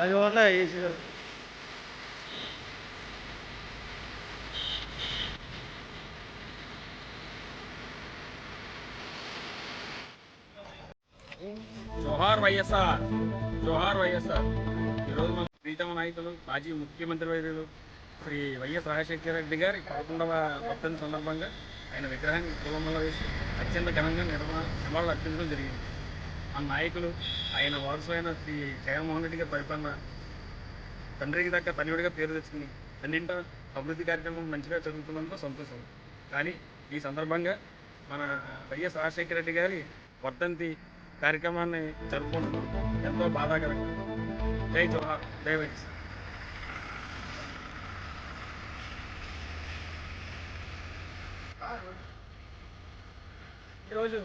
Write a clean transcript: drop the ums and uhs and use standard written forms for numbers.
అందువల్ల ఈ జోహార్ వైఎస్ఆర్, జోహార్ వైఎస్ఆర్. ఈరోజు మన ప్రీతమ నాయకులు మాజీ ముఖ్యమంత్రి వర్యులు శ్రీ వైఎస్ రాజశేఖర రెడ్డి గారి 11వ వర్ధంతి సందర్భంగా ఆయన విగ్రహాన్ని పూలమాల వేసి అత్యంత ఘనంగా నివాళులు అర్పించడం జరిగింది. మన నాయకులు ఆయన వారసులైన శ్రీ జగన్మోహన్ రెడ్డి గారి పరిపాలన తండ్రికి దగ్గర తల్లిడిగా పేరు తెచ్చుకుని అన్నింట అభివృద్ధి కార్యక్రమం మంచిగా జరుగుతున్నందుకు సంతోషం. కానీ ఈ సందర్భంగా మన వైఎస్ రాజశేఖర రెడ్డి గారి వర్ధంతి కార్యక్రమాన్ని జరుపుకుంటున్నాం. ఎంతో బాధాకరంగా. జై జోహార్, జై వైఎస్. ఈరోజు